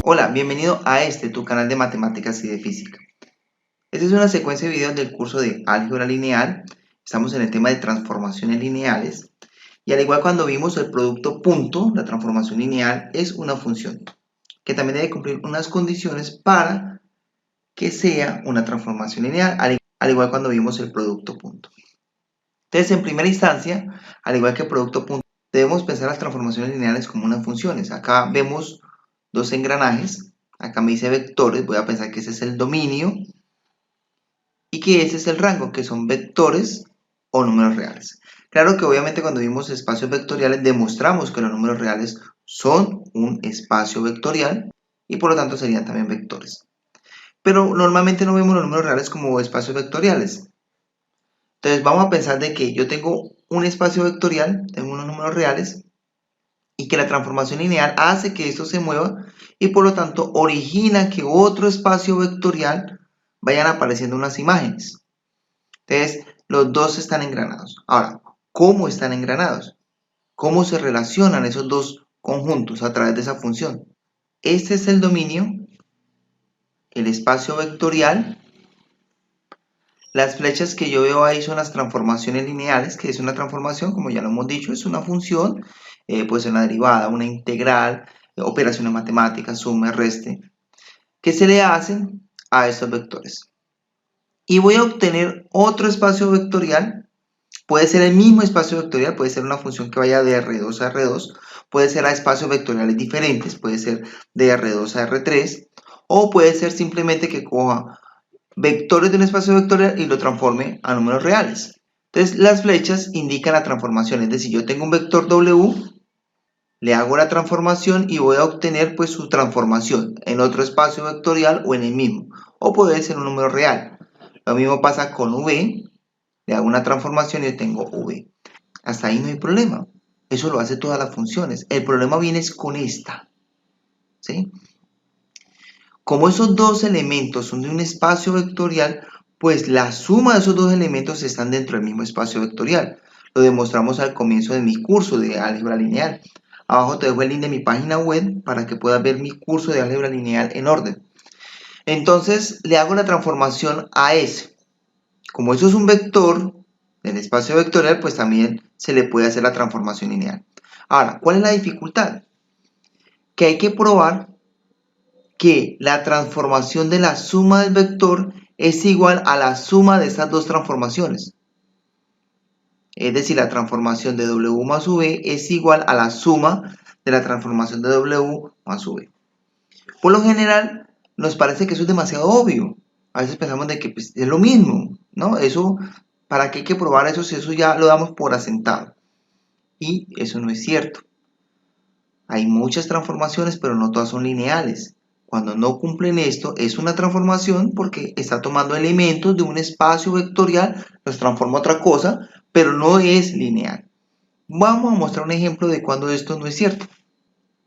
Hola, bienvenido a tu canal de matemáticas y de física. Esta es una secuencia de videos del curso de álgebra lineal. Estamos en el tema de transformaciones lineales. Y al igual cuando vimos el producto punto, la transformación lineal es una función que también debe cumplir unas condiciones para que sea una transformación lineal, al igual cuando vimos el producto punto. Entonces, en primera instancia, al igual que el producto punto, debemos pensar las transformaciones lineales como unas funciones. Acá vemos dos engranajes. Acá me dice vectores, voy a pensar que ese es el dominio y que ese es el rango, que son vectores o números reales. Claro que obviamente cuando vimos espacios vectoriales demostramos que los números reales son un espacio vectorial y por lo tanto serían también vectores. Pero normalmente no vemos los números reales como espacios vectoriales. Entonces vamos a pensar de que yo tengo un espacio vectorial, tengo unos números reales y que la transformación lineal hace que esto se mueva y por lo tanto origina que otro espacio vectorial vayan apareciendo unas imágenes. Entonces, los dos están engranados. Ahora, ¿cómo están engranados? ¿Cómo se relacionan esos dos conjuntos a través de esa función? Este es el dominio, el espacio vectorial. Las flechas que yo veo ahí son las transformaciones lineales, que es una transformación, como ya lo hemos dicho, es una función, puede ser una derivada, una integral, operaciones matemáticas, suma, reste, que se le hacen a estos vectores. Y voy a obtener otro espacio vectorial. Puede ser el mismo espacio vectorial, puede ser una función que vaya de R2 a R2, puede ser a espacios vectoriales diferentes, puede ser de R2 a R3, o puede ser simplemente que coja vectores de un espacio vectorial y lo transforme a números reales. Entonces las flechas indican la transformación, es decir, yo tengo un vector W, le hago la transformación y voy a obtener pues su transformación en otro espacio vectorial o en el mismo, o puede ser un número real. Lo mismo pasa con V, le hago una transformación y tengo V. Hasta ahí no hay problema. Eso lo hace todas las funciones. El problema viene con esta. ¿Sí? Como esos dos elementos son de un espacio vectorial, pues la suma de esos dos elementos están dentro del mismo espacio vectorial. Lo demostramos al comienzo de mi curso de álgebra lineal. Abajo te dejo el link de mi página web para que puedas ver mi curso de álgebra lineal en orden. Entonces le hago la transformación a S. Como eso es un vector del espacio vectorial, pues también se le puede hacer la transformación lineal. Ahora, ¿cuál es la dificultad? Que hay que probar que la transformación de la suma del vector es igual a la suma de estas dos transformaciones. Es decir, la transformación de W más V es igual a la suma de la transformación de W más V. Por lo general, nos parece que eso es demasiado obvio. A veces pensamos de que pues, es lo mismo, ¿no? Eso, ¿para qué hay que probar eso si eso ya lo damos por asentado? Y eso no es cierto. Hay muchas transformaciones, pero no todas son lineales. Cuando no cumplen esto, es una transformación porque está tomando elementos de un espacio vectorial, los transforma a otra cosa, pero no es lineal. Vamos a mostrar un ejemplo de cuando esto no es cierto.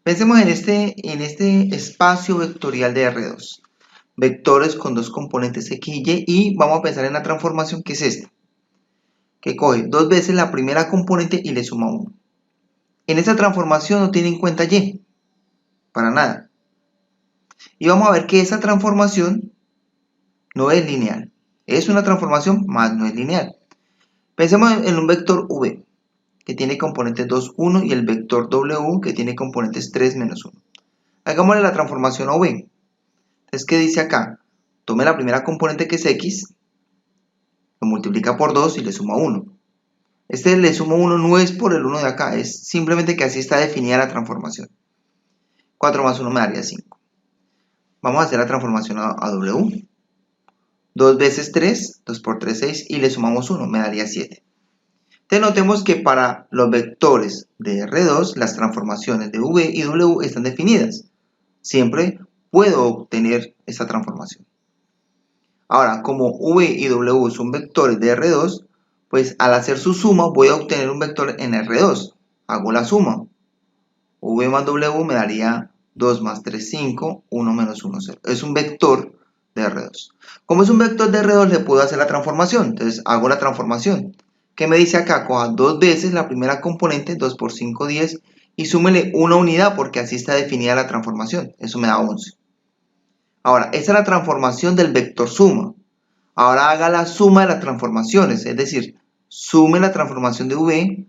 Pensemos en este espacio vectorial de R2. Vectores con dos componentes X y Y, y vamos a pensar en la transformación que es esta. Que coge dos veces la primera componente y le suma 1. En esta transformación no tiene en cuenta Y, para nada. Y vamos a ver que esa transformación no es lineal. Es una transformación, más no es lineal. Pensemos en un vector V, que tiene componentes 2, 1, y el vector W, que tiene componentes 3, menos 1. Hagámosle la transformación a V. Entonces, ¿qué dice acá? Tome la primera componente que es X, lo multiplica por 2 y le suma 1. Este le sumo 1 no es por el 1 de acá, es simplemente que así está definida la transformación. 4 más 1 me daría 5. Vamos a hacer la transformación a W. 2 veces 3, 2 por 3, 6, y le sumamos 1, me daría 7. Entonces notemos que para los vectores de R2, las transformaciones de V y W están definidas. Siempre puedo obtener esta transformación. Ahora, como V y W son vectores de R2, pues al hacer su suma voy a obtener un vector en R2. Hago la suma. V más W me daría 2 más 3, 5, 1 menos 1, 0. Es un vector de R2. Como es un vector de R2, le puedo hacer la transformación. Entonces hago la transformación. ¿Qué me dice acá? Coja dos veces la primera componente, 2 por 5, 10, y súmele una unidad porque así está definida la transformación. Eso me da 11. Ahora, esa es la transformación del vector suma. Ahora haga la suma de las transformaciones, es decir, sume la transformación de V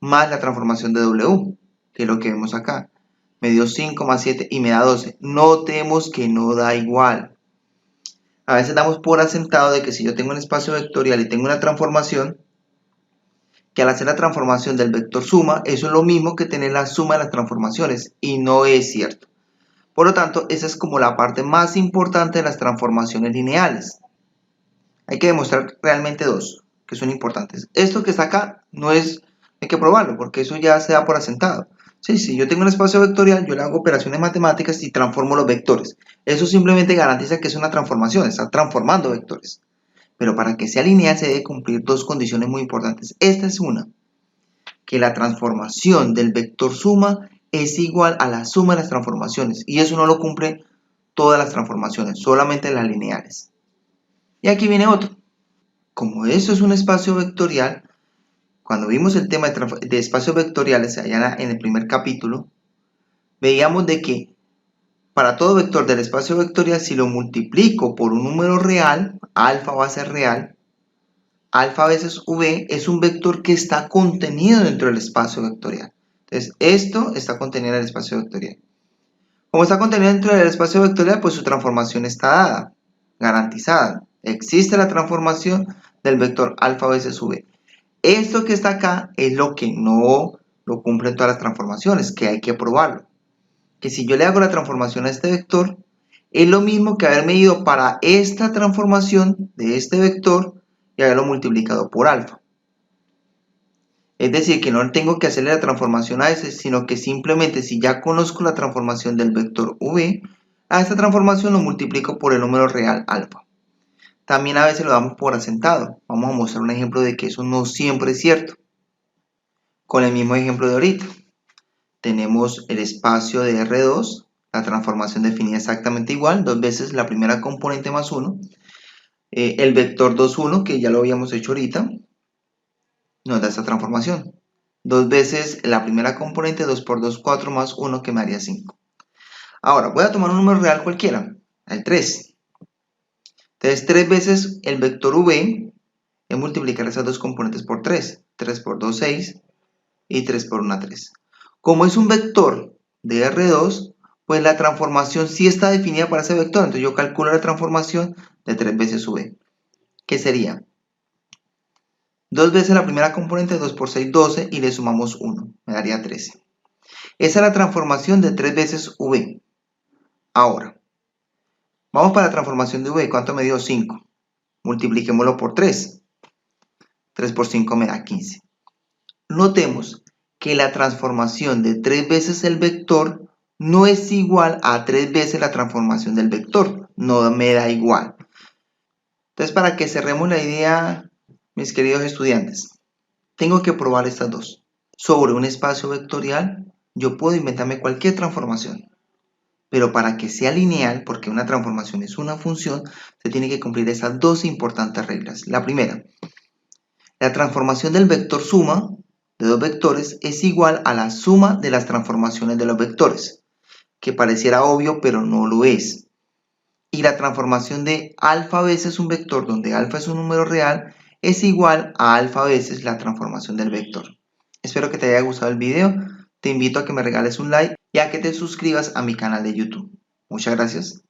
más la transformación de W, que es lo que vemos acá. Me dio 5 más 7 y me da 12. Notemos que no da igual. A veces damos por asentado de que si yo tengo un espacio vectorial y tengo una transformación, que al hacer la transformación del vector suma, eso es lo mismo que tener la suma de las transformaciones, y no es cierto. Por lo tanto, esa es como la parte más importante de las transformaciones lineales. Hay que demostrar realmente dos, que son importantes. Esto que está acá no es, hay que probarlo, porque eso ya se da por asentado. Sí, si yo tengo un espacio vectorial, yo le hago operaciones matemáticas y transformo los vectores. Eso simplemente garantiza que es una transformación, está transformando vectores. Pero para que sea lineal se debe cumplir dos condiciones muy importantes. Esta es una, que la transformación del vector suma es igual a la suma de las transformaciones. Y eso no lo cumplen todas las transformaciones, solamente las lineales. Y aquí viene otro. Como eso es un espacio vectorial, cuando vimos el tema de espacios vectoriales allá en el primer capítulo, veíamos de que para todo vector del espacio vectorial, si lo multiplico por un número real, alfa va a ser real, alfa veces v es un vector que está contenido dentro del espacio vectorial. Entonces, esto está contenido en el espacio vectorial. Como está contenido dentro del espacio vectorial, pues su transformación está dada, garantizada. Existe la transformación del vector alfa veces v. Esto que está acá es lo que no lo cumplen todas las transformaciones, que hay que probarlo. Que si yo le hago la transformación a este vector, es lo mismo que haberme ido para esta transformación de este vector y haberlo multiplicado por alfa. Es decir, que no tengo que hacerle la transformación a ese, sino que simplemente si ya conozco la transformación del vector v, a esta transformación lo multiplico por el número real alfa. También a veces lo damos por asentado. Vamos a mostrar un ejemplo de que eso no siempre es cierto. Con el mismo ejemplo de ahorita. Tenemos el espacio de R2, la transformación definida exactamente igual, dos veces la primera componente más 1. El vector 2, 1, que ya lo habíamos hecho ahorita, nos da esta transformación. Dos veces la primera componente, 2 por 2, 4 más 1, que me haría 5. Ahora, voy a tomar un número real cualquiera, el 3. Entonces, 3 veces el vector v es multiplicar esas dos componentes por 3. 3 por 2, 6 y 3 por 1, 3. Como es un vector de R2, pues la transformación sí está definida para ese vector. Entonces yo calculo la transformación de 3 veces v. ¿Qué sería? 2 veces la primera componente, 2 por 6, 12, y le sumamos 1. Me daría 13. Esa es la transformación de 3 veces v. Ahora, vamos para la transformación de v. ¿Cuánto me dio? 5. Multipliquémoslo por 3. 3 por 5 me da 15. Notemos que la transformación de 3 veces el vector no es igual a 3 veces la transformación del vector. No me da igual. Entonces, para que cerremos la idea, mis queridos estudiantes, tengo que probar estas dos. Sobre un espacio vectorial, yo puedo inventarme cualquier transformación. Pero para que sea lineal, porque una transformación es una función, se tiene que cumplir esas dos importantes reglas. La primera, la transformación del vector suma de dos vectores es igual a la suma de las transformaciones de los vectores, que pareciera obvio pero no lo es. Y la transformación de alfa veces un vector donde alfa es un número real es igual a alfa veces la transformación del vector. Espero que te haya gustado el video, te invito a que me regales un like y a que te suscribas a mi canal de YouTube. Muchas gracias.